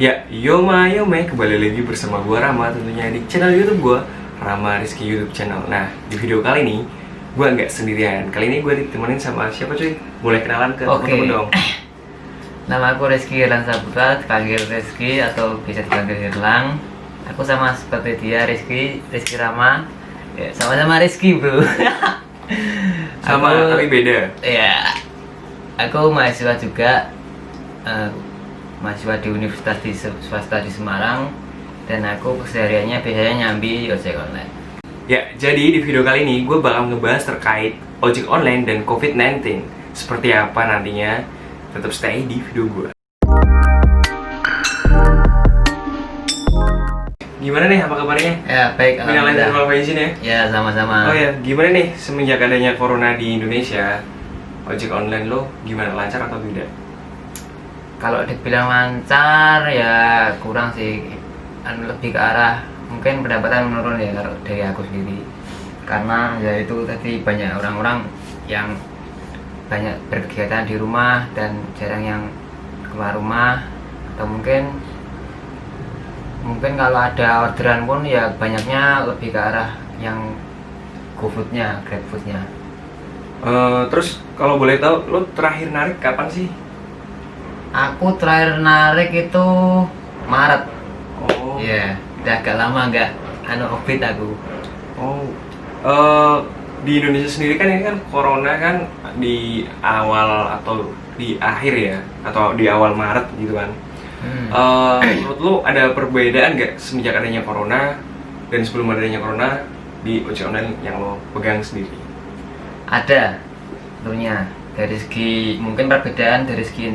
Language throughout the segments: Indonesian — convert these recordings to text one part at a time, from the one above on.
Ya, Yoma, kembali lagi bersama gua Rama tentunya di channel YouTube gua, Rama Rizky YouTube Channel. Nah, di video kali ini gua nggak sendirian. Kali ini gua ditemenin sama siapa cuy? Boleh kenalan ke teman-teman dong. Nama aku Rizky Hirlan Saputra, dipanggil Rizky atau bisa dipanggil Hirlang. Aku sama seperti dia, Rizky Rama. Ya, sama-sama Rizky, bro. Sama, tapi beda. Ya, aku mahasiswa juga, mahasiswa di universitas swasta di Semarang. Dan aku kesehariannya biasanya nyambi ojek online. Ya, jadi di video kali ini gue bakal ngebahas terkait ojek online dan COVID-19. Seperti apa nantinya, tetap stay di video gue. Gimana nih, apa kabarnya? Ya, baik. Minal aidin wal faizin ya? Ya, sama-sama. Oh ya, gimana nih semenjak adanya corona di Indonesia, ojek online lo gimana, lancar atau tidak? Kalau dibilang lancar ya kurang sih, lebih ke arah mungkin pendapatan menurun ya kalau dari aku sendiri, karena ya itu tadi banyak orang-orang yang banyak berkegiatan di rumah dan jarang yang keluar rumah, atau mungkin kalau ada orderan pun ya banyaknya lebih ke arah yang GoFood-nya, GrabFood-nya. Terus kalau boleh tahu, lo terakhir narik kapan sih? Aku terakhir narik itu Maret. Oh, Iya, udah agak lama nggak offbeat aku. oh, di Indonesia sendiri kan ini kan corona kan di awal atau di akhir ya, atau di awal Maret gitu kan. Menurut lo ada perbedaan nggak semenjak adanya corona dan sebelum adanya corona di ojek online yang lo pegang sendiri? Ada tentunya, dari segi mungkin perbedaan dari segi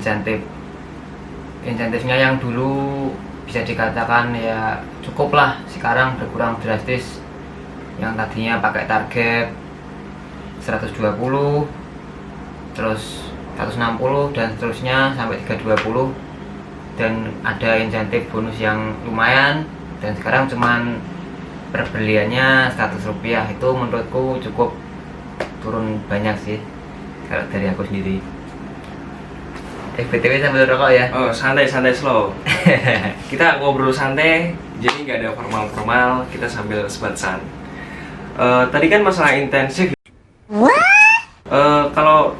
insentifnya yang dulu bisa dikatakan ya cukup lah, sekarang berkurang drastis. Yang tadinya pakai target 120, terus 160 dan seterusnya sampai 320, dan ada insentif bonus yang lumayan, dan sekarang cuman perbeliannya 100 rupiah. Itu menurutku cukup turun banyak sih kalau dari aku sendiri. BTW sambil rokok ya. Oh, santai slow. Kita ngobrol santai, jadi nggak ada formal, kita sambil sebat-san. Tadi kan masalah intensif. Kalau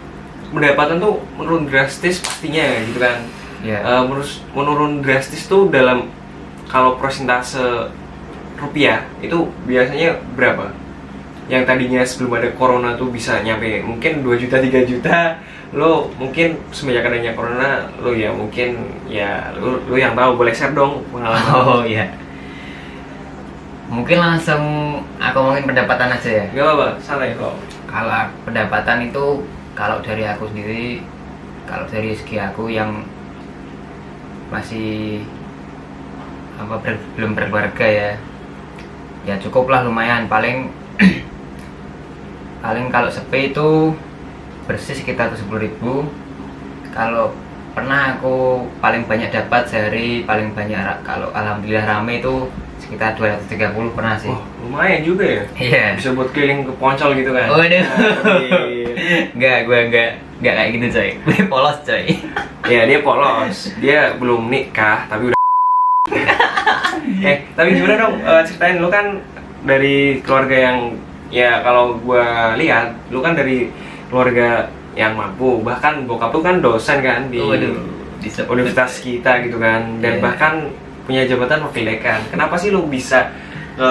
pendapatan tuh menurun drastis pastinya gitu kan. Ya. Menurun drastis tuh dalam, kalau persentase rupiah itu biasanya berapa? Yang tadinya sebelum ada corona tuh bisa nyampe mungkin 2 juta 3 juta, lo mungkin semenjak adanya corona lo ya mungkin ya lo yang tahu, boleh share dong pengalaman. Oh iya. Mungkin langsung aku ngomongin pendapatan aja ya. Gak apa-apa, santai kok. Kalau pendapatan itu, kalau dari aku sendiri, kalau dari segi aku yang masih belum berkeluarga ya cukuplah, lumayan. Paling kalau sepi itu bersih sekitar 10.000. Kalau pernah aku paling banyak dapat sehari, paling banyak kalau alhamdulillah rame itu sekitar 230 pernah sih. Oh, lumayan juga ya. Iya. Bisa buat keliling ke Poncol gitu kan. Waduh. Gue enggak kayak gitu coy. Gue polos coy. Ya, dia polos. Dia belum nikah tapi udah. Tapi gimana dong, ceritain, lu kan dari keluarga yang, ya kalau gua lihat lu kan dari keluarga yang mampu, bahkan bokap lu kan dosen kan di universitas kita gitu kan, dan bahkan punya jabatan wakil dekan. Kenapa sih lu bisa ke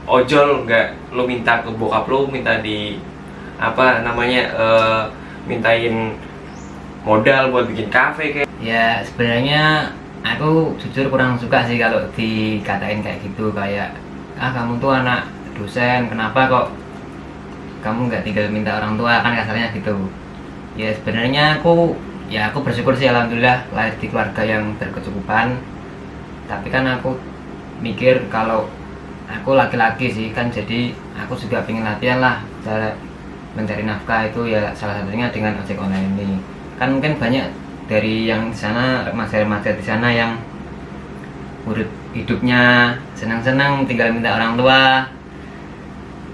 ojol, nggak lu minta ke bokap lu, minta di mintain modal buat bikin kafe kayak? Ya sebenarnya aku jujur kurang suka sih kalau dikatain kayak gitu, kayak kamu tuh anak dosen, kenapa kok kamu nggak tinggal minta orang tua, kan kasarnya gitu. Ya sebenarnya aku bersyukur sih, alhamdulillah lahir di keluarga yang berkecukupan. Tapi kan aku mikir kalau aku laki-laki sih kan, jadi aku juga pengen latihan lah cara mencari nafkah, itu ya salah satunya dengan ojek online ini. Kan mungkin banyak dari yang di sana, remaja-remaja di sana yang urip hidupnya senang-senang tinggal minta orang tua.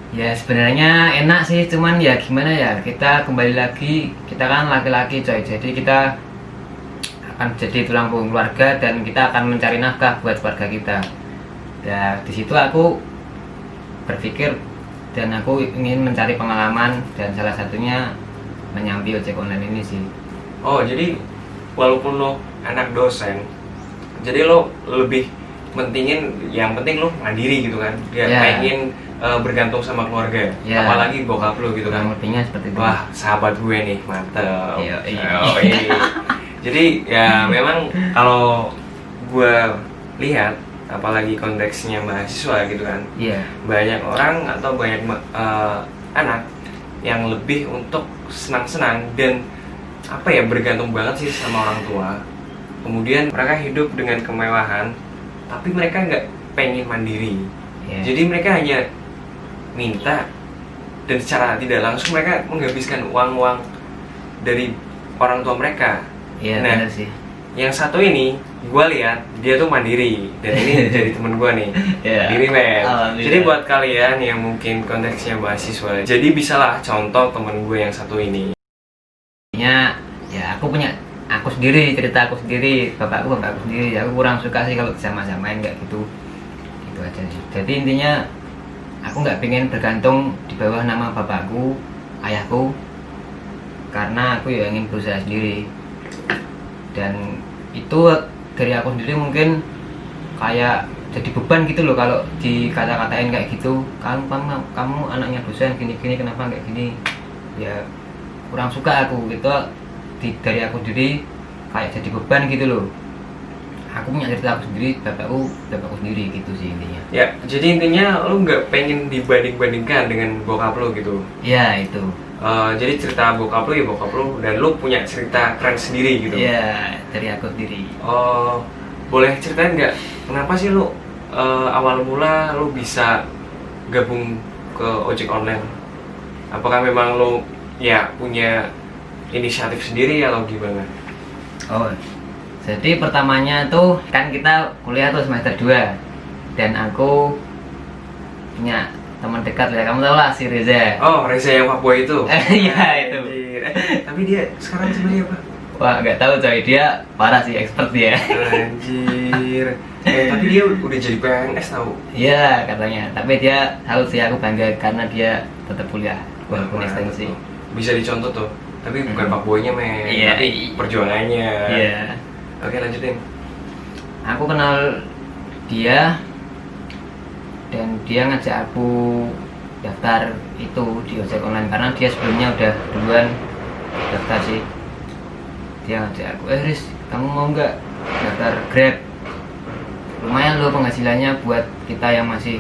Ya sebenarnya enak sih, cuman ya gimana ya, kita kembali lagi, kita kan laki-laki coy, jadi kita akan jadi tulang punggung keluarga dan kita akan mencari nafkah buat keluarga kita. Ya di situ aku berpikir dan aku ingin mencari pengalaman dan salah satunya menyambi ojek online ini sih. Oh jadi walaupun lo anak dosen, jadi lo lebih mentingin yang penting lo mandiri gitu kan? Ya, pengen bergantung sama keluarga, apalagi bokap lo gitu kan? Lebihnya seperti itu. Wah sahabat gue nih, mantep. Iya. Jadi ya memang kalau gue lihat, apalagi konteksnya mahasiswa gitu kan, banyak orang atau banyak anak yang lebih untuk senang-senang dan apa ya, bergantung banget sih sama orang tua. Kemudian mereka hidup dengan kemewahan, tapi mereka nggak pengen mandiri. Jadi mereka hanya minta, dan secara tidak langsung mereka menghabiskan uang-uang dari orang tua mereka. Benar sih. Yang satu ini gue lihat dia tuh mandiri, dan ini jadi temen gue nih. Mandiri men. Jadi buat kalian yang mungkin konteksnya mahasiswa, jadi bisalah contoh temen gue yang satu ini. Ya aku punya aku sendiri, cerita aku sendiri, bapakku sendiri. Aku kurang suka sih kalau sama-samain kayak gitu aja sih. Jadi intinya aku nggak pengen bergantung di bawah nama bapakku, ayahku, karena aku ya ingin berusaha sendiri. Dan itu dari aku sendiri mungkin kayak jadi beban gitu loh kalau dikata-katain kayak gitu. Kamu anaknya dosen gini-gini, kenapa kayak gini? Ya kurang suka aku gitu. Dari aku sendiri kayak jadi beban gitu loh. Aku punya cerita aku sendiri, bapakku sendiri gitu sih intinya. Ya jadi intinya lu nggak pengen dibanding-bandingkan dengan bokap lu gitu. Ya itu. Jadi cerita bokap lu ya bokap lu, dan lu punya cerita keren sendiri gitu. Iya, dari aku sendiri. Boleh ceritain nggak kenapa sih lu awal mula lu bisa gabung ke ojek online? Apakah memang lu ya punya inisiatif sendiri atau gimana? Jadi pertamanya tuh kan kita kuliah tuh semester 2 dan aku punya teman dekat ya, kamu tau lah si Reza. Reza yang fuckboy itu. Iya itu. Tapi dia sekarang sebenarnya apa? Wah nggak tahu coy, dia parah sih, expert dia. Anjir. Tapi dia udah jadi PNS tau. Iya katanya, tapi dia salut sih, aku bangga karena dia tetap kuliah walaupun ekstensi. Bisa dicontoh tuh, tapi bukan fuckboynya men, tapi perjuangannya. Oke lanjutin. Aku kenal dia dan dia ngajak aku daftar itu di ojek online karena dia sebelumnya udah duluan daftar sih. Dia ngajak aku, Riz, kamu mau nggak daftar Grab? Lumayan loh penghasilannya buat kita yang masih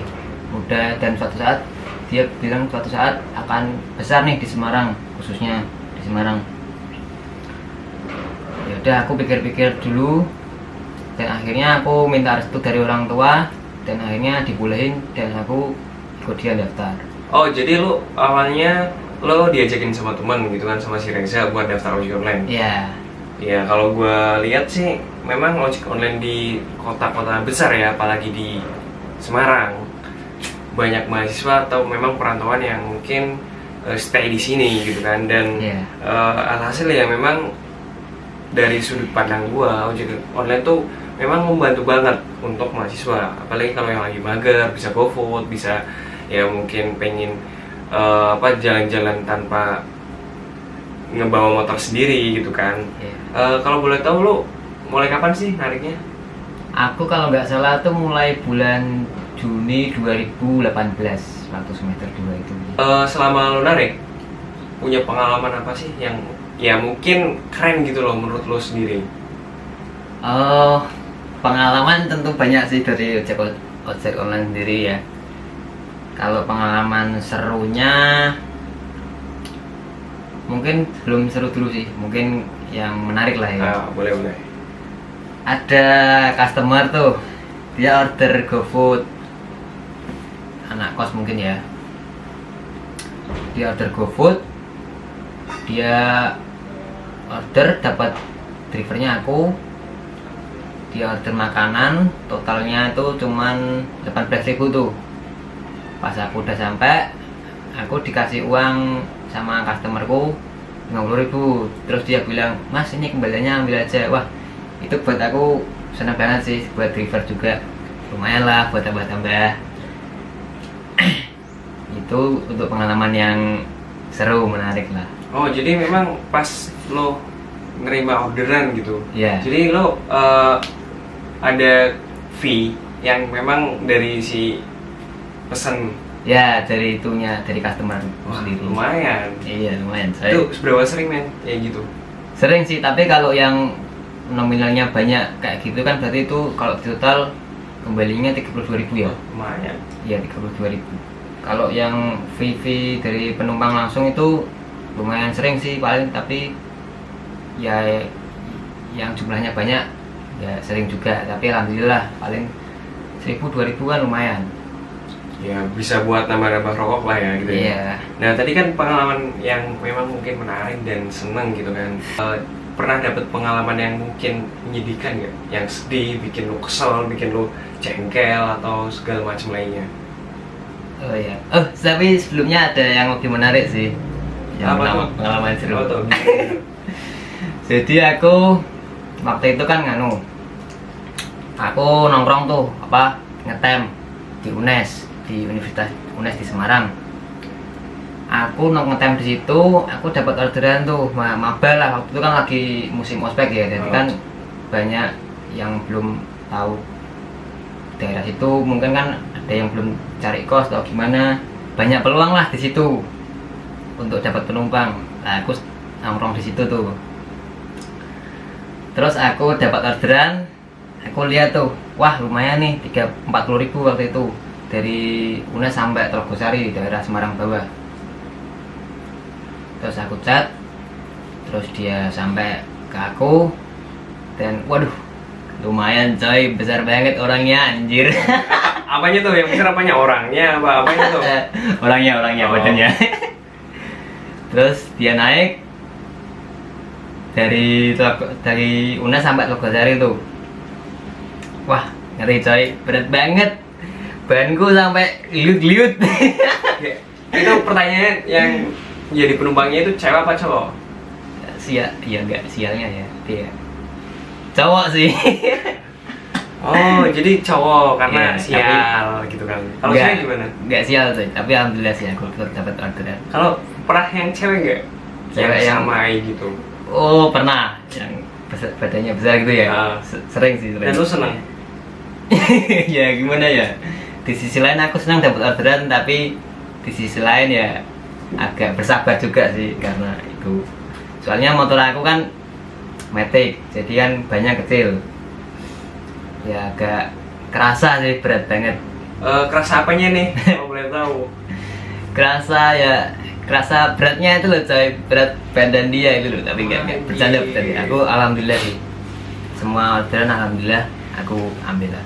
muda, dan suatu saat dia bilang suatu saat akan besar nih di Semarang, khususnya di Semarang. Ya udah aku pikir-pikir dulu dan akhirnya aku minta restu dari orang tua dan akhirnya dibolehin dan aku ikut dia daftar. Jadi lu awalnya lo diajakin sama teman gitu kan, sama si Reza buat daftar ojek online? Iya, kalau gue lihat sih memang ojek online di kota-kota besar ya, apalagi di Semarang, banyak mahasiswa atau memang perantauan yang mungkin stay di sini gitu kan, dan alhasil ya memang dari sudut pandang gua, ojek online tuh memang membantu banget untuk mahasiswa, apalagi kalau yang lagi mager, bisa GoFood, bisa ya mungkin pengen jalan-jalan tanpa ngebawa motor sendiri gitu kan. Kalau boleh tahu lo mulai kapan sih nariknya? Aku kalau nggak salah tuh mulai bulan Juni 2018 waktu semester 2 itu. Selama lo narik, punya pengalaman apa sih yang ya mungkin keren gitu loh menurut lo sendiri? Pengalaman tentu banyak sih dari ojek online sendiri ya. Kalau pengalaman serunya mungkin belum seru dulu sih, mungkin yang menarik lah ya. Boleh. Ada customer tuh, dia order GoFood, anak kos mungkin ya. Dia order GoFood, dia order dapat drivernya aku. Dia order makanan, totalnya itu cuman 18.000 tuh. Pas aku udah sampai, aku dikasih uang sama customerku 50.000. Terus dia bilang, Mas ini kembaliannya ambil aja. Wah Itu buat aku senang banget sih, buat driver juga lumayan lah buat tambah-tambah. Itu untuk pengalaman yang seru, menarik lah. Oh, jadi memang pas lo nerima orderan gitu. Iya. Jadi lo ada fee yang memang dari si pesen. Ya, dari itunya, dari customer Wah, sendiri. lumayan. Iya, lumayan. Itu seberapa sering men kayak gitu? Sering sih, tapi kalau yang nominalnya banyak kayak gitu kan berarti itu kalau di total kembalinya 32.000 ya. Lumayan. Iya, 32.000. Kalau yang fee dari penumpang langsung itu lumayan sering sih paling, tapi ya yang jumlahnya banyak ya sering juga, tapi alhamdulillah paling 1.000-2.000 kan lumayan. Ya bisa buat nambah-nambah rokok lah ya gitu. Iya. Nah tadi kan pengalaman yang memang mungkin menarik dan seneng gitu kan. Pernah dapat pengalaman yang mungkin menyedihkan nggak? Yang sedih, bikin lo kesel, bikin lo jengkel atau segala macam lainnya? Oh iya. Oh, tapi sebelumnya ada yang lebih menarik sih. Yang Apa tuh? pengalaman seru. Apa tuh? Jadi aku waktu itu kan aku nongkrong tuh ngetem di UNES, di Universitas UNES di Semarang. Aku ngetem di situ, aku dapat orderan tuh maba lah. Waktu itu kan lagi musim ospek ya, jadi kan banyak yang belum tahu daerah situ, mungkin kan ada yang belum cari kos atau gimana. Banyak peluang lah di situ untuk dapat penumpang. Nah, aku nongkrong di situ tuh. Terus aku dapat orderan, aku lihat tuh, wah lumayan nih, 40.000 waktu itu dari UNES sampai Telogosari di daerah Semarang bawah. Terus aku chat, terus dia sampai ke aku, dan waduh lumayan coy, besar banget orangnya anjir. Apanya tuh? Yang besar apanya? Orangnya apanya tuh? orangnya Oh. badannya. Terus dia naik dari UNES sampai Telogosari tuh. Wah, ngeri coy, berat banget. Banku sampai liut-liut. Ya, itu pertanyaan yang jadi penumpangnya itu cewek apa cowok? Iya enggak sialnya ya, dia cowok sih. Oh, jadi cowok karena Iya, sial gitu kan. Kalau Enggak, cewek gimana? Enggak sial tuh, tapi alhamdulillah sih aku dapat orderan. Kalau pernah yang cewek nggak? Cewek yang- samai gitu. Oh pernah, yang badannya besar gitu ya. Ah. Sering sih. Dan lu seneng? Ya gimana ya, di sisi lain aku senang dapat orderan, tapi di sisi lain ya agak bersabar juga sih, karena itu soalnya motor aku kan matic, jadi kan banyak kecil ya, agak kerasa sih, berat banget. Kerasa apanya nih? Kalau boleh tahu. Kerasa beratnya itu loh coy, berat badan dia itu loh, tapi enggak bercanda. Aku alhamdulillah sih, semua orderan alhamdulillah aku ambil lah.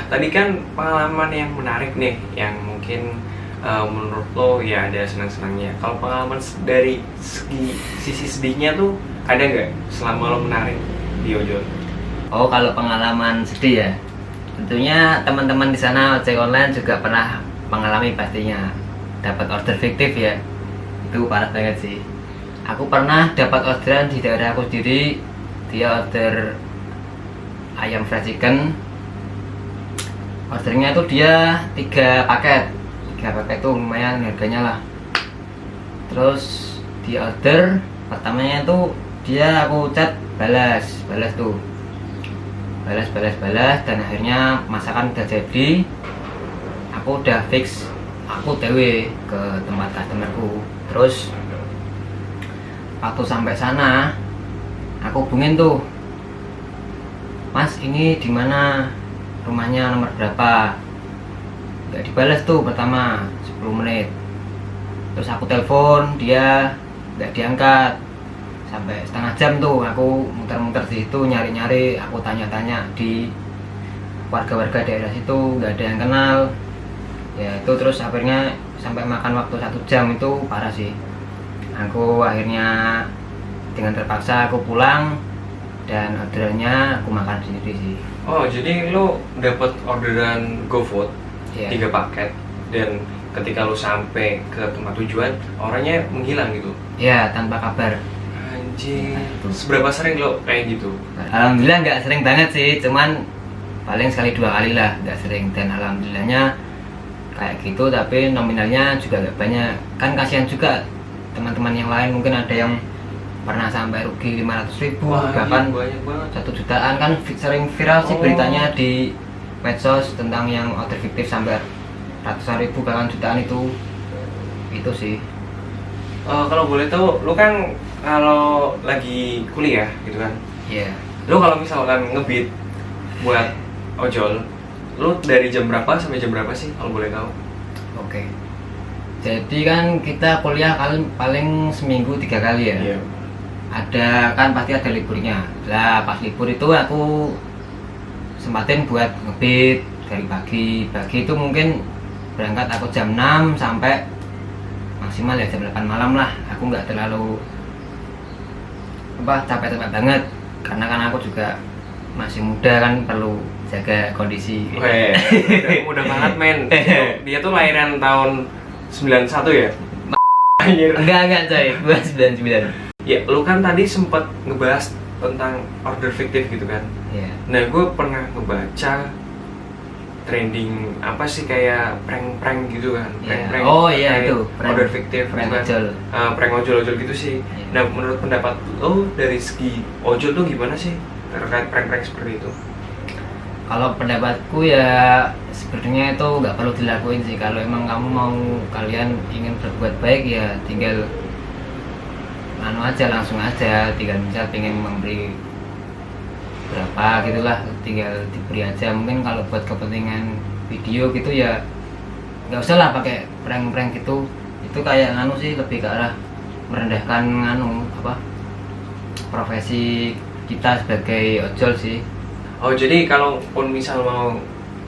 Tadi kan pengalaman yang menarik nih, yang mungkin menurut lo ya ada senang-senangnya. Kalau pengalaman dari sisi sedihnya tuh ada nggak selama lo menarik di ojol? Oh, kalau pengalaman sedih ya, tentunya teman-teman di sana ojek online juga pernah mengalami pastinya, dapat order fiktif ya, itu parah banget sih. Aku pernah dapat orderan di daerah aku sendiri, dia order ayam fried chicken. Ordernya itu dia 3 paket tuh lumayan harganya lah. Terus di order pertamanya tuh dia aku chat balas tuh, balas, dan akhirnya masakan udah jadi. Aku udah fix, aku TW ke tempat customerku. Terus waktu sampai sana aku hubungin tuh, Mas ini di mana, rumahnya nomor berapa. Nggak dibalas tuh pertama 10 menit. Terus aku telepon, dia nggak diangkat sampai setengah jam tuh. Aku muter-muter di situ nyari-nyari, aku tanya-tanya di warga-warga daerah situ, nggak ada yang kenal ya. Itu terus akhirnya sampai makan waktu 1 jam, itu parah sih. Aku akhirnya dengan terpaksa aku pulang, dan orderannya aku makan sendiri sih. Oh, jadi lo dapat orderan GoFood Iya. 3 paket, dan ketika lo sampai ke tempat tujuan orangnya menghilang gitu. Ya, tanpa kabar. Anjir. Kayak gitu. Seberapa sering lo kayak gitu? Alhamdulillah nggak sering banget sih, cuman paling sekali 2 kali lah, nggak sering. Dan alhamdulillahnya kayak gitu, tapi nominalnya juga nggak banyak. Kan kasihan juga teman-teman yang lain, mungkin ada yang pernah sampai rugi 500.000, Wah, bahkan iya, banyak banget. 1 jutaan. Kan sering viral sih Oh. beritanya di medsos tentang yang order fiktif sampai ratusan ribu bahkan jutaan itu sih. Kalau boleh tahu, lu kan kalau lagi kuliah gitu kan, Iya. lu kalau misalkan ngebit buat ojol, lu dari jam berapa sampai jam berapa sih kalau boleh tahu? Oke. Jadi kan kita kuliah paling seminggu 3 kali ya. Iya. Ada kan pasti ada liburnya. Lah pas libur itu aku sempatin buat ngebit dari pagi itu mungkin berangkat aku jam 6 sampai maksimal ya jam 8 malam lah. Aku nggak terlalu capek-capek banget karena kan aku juga masih muda, kan perlu jaga kondisi. Weh, udah banget men. Dia tuh lahiran tahun 91 ya? Anjir. Enggak coy, gua 99. Ya, lu kan tadi sempat ngebahas tentang order fiktif gitu kan. Iya. Nah, gue pernah ngebaca trending apa sih kayak prank-prank gitu kan. Iya. Prank-prank Oh iya, kayak itu, prank. order fiktif Prank gitu kan. ojol. Prank ojol-ojol gitu sih. Iya. Nah, menurut pendapat lo dari segi ojol tuh gimana sih terkait prank-prank seperti itu? Kalau pendapatku ya sebenarnya itu nggak perlu dilakuin sih. Kalau emang kalian ingin berbuat baik ya tinggal langsung aja, tinggal misal pengen memberi berapa gitulah, tinggal diberi aja. Mungkin kalau buat kepentingan video gitu ya nggak usah lah pakai prank gitu. Itu kayak sih, lebih ke arah merendahkan profesi kita sebagai ojol sih. Oh, jadi kalaupun misal mau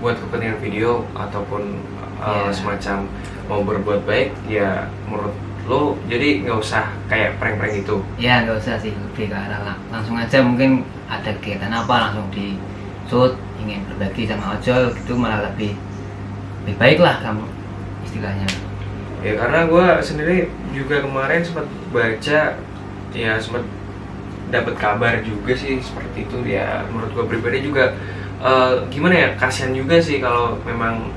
buat kepentingan video ataupun Iya. semacam mau berbuat baik, ya menurut lo jadi nggak usah kayak prank-prank itu. Ya nggak usah sih, lebih ke arah langsung aja. Mungkin ada kegiatan apa langsung di shoot, ingin berbagi sama ojol gitu, malah lebih baik lah kamu istilahnya. Ya karena gue sendiri juga kemarin sempat baca, ya sempat dapat kabar juga sih seperti itu. Ya menurut gue pribadi juga gimana ya, kasihan juga sih kalau memang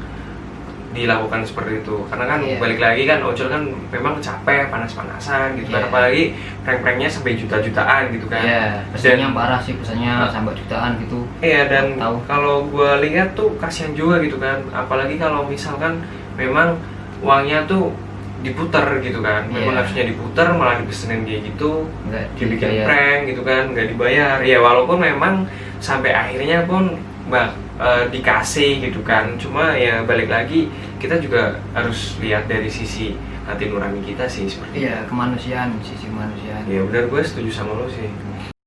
dilakukan seperti itu, karena kan Iya. balik lagi kan ojol kan memang capek, panas-panasan gitu kan, Iya. apalagi prank-pranknya sampai juta-jutaan gitu kan. Ya pesannya parah sih, pesannya sampai jutaan gitu. Iya, dan Tahu. kalau gue lihat tuh kasihan juga gitu kan, apalagi kalau misalkan memang uangnya tuh diputer gitu kan, memang Iya. harusnya diputer malah dipesenin kayak gitu, Nggak dibikin dibayar. prank gitu kan, nggak dibayar. Ya walaupun memang sampai akhirnya pun dikasih gitu kan, cuma ya balik lagi kita juga harus lihat dari sisi hati nurani kita sih seperti Iya, kemanusiaan, sisi kemanusiaan. itu. Ya benar, gue setuju sama lo sih.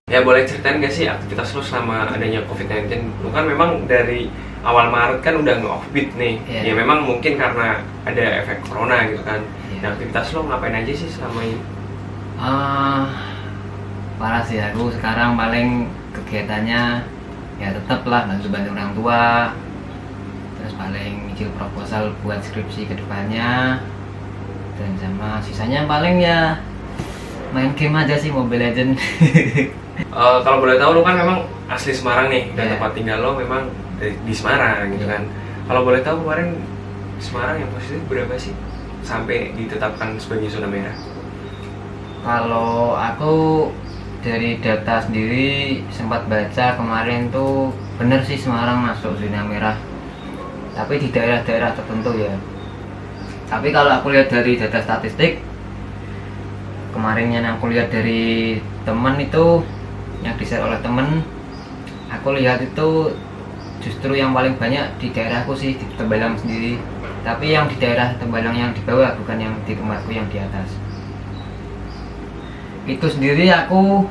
Ya boleh ceritain gak sih aktivitas lo selama adanya COVID-19? Lo kan memang dari awal Maret kan udah nge-offbeat nih. Iya. Ya memang mungkin karena ada efek corona gitu kan. Iya. Nah, aktivitas lo ngapain aja sih selama ini? Parah sih, aku sekarang paling kegiatannya ya tetap lah bantu orang tua, terus paling nyicil proposal buat skripsi kedepannya, dan sama sisanya paling ya main game aja sih, Mobile Legend. Kalau boleh tahu lo kan memang asli Semarang nih, dan Iya. tempat tinggal lo memang di Semarang gitu Iya. kan. Kalau boleh tahu kemarin Semarang yang positif berapa sih sampai ditetapkan sebagai zona merah? Kalau aku dari data sendiri sempat baca kemarin tuh bener sih Semarang masuk zona merah, tapi di daerah-daerah tertentu ya. Tapi kalau aku lihat dari data statistik kemarin yang aku lihat dari teman itu, yang di-share oleh temen, aku lihat itu justru yang paling banyak di daerahku sih, di Tembalang sendiri. Tapi yang di daerah Tembalang yang di bawah, bukan yang di tempatku yang di atas. Itu sendiri aku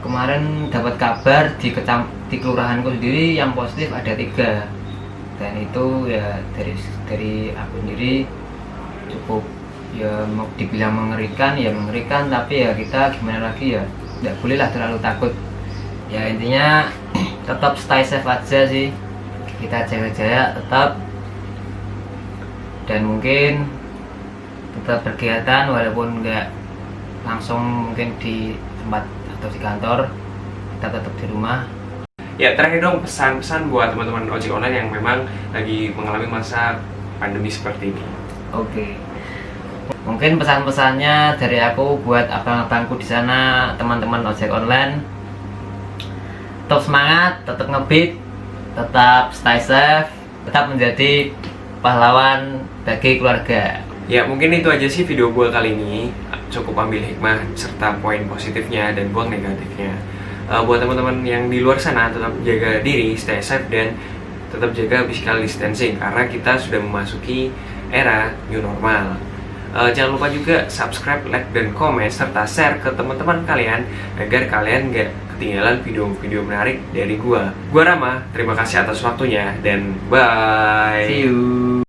kemarin dapat kabar di kelurahanku sendiri yang positif ada 3, dan itu ya dari aku sendiri cukup ya mau dibilang mengerikan ya mengerikan, tapi ya kita gimana lagi ya, nggak boleh lah terlalu takut. Ya intinya tetap stay safe aja sih, kita jaga-jaga tetap, dan mungkin tetap berkegiatan walaupun nggak langsung mungkin di tempat atau di kantor, kita tetap di rumah. Ya, terakhir dong pesan-pesan buat teman-teman ojek online yang memang lagi mengalami masa pandemi seperti ini. Oke. Mungkin pesan-pesannya dari aku buat abang-abangku di sana, teman-teman ojek online. Tetap semangat, tetap ngebeat, tetap stay safe, tetap menjadi pahlawan bagi keluarga. Ya, mungkin itu aja sih video gue kali ini. Cukup ambil hikmah serta poin positifnya dan buang negatifnya. Buat teman-teman yang di luar sana, tetap jaga diri, stay safe, dan tetap jaga physical distancing karena kita sudah memasuki era new normal. Jangan lupa juga subscribe, like, dan komen serta share ke teman-teman kalian agar kalian gak ketinggalan video-video menarik dari gua. Gua Rama, terima kasih atas waktunya dan bye. See you.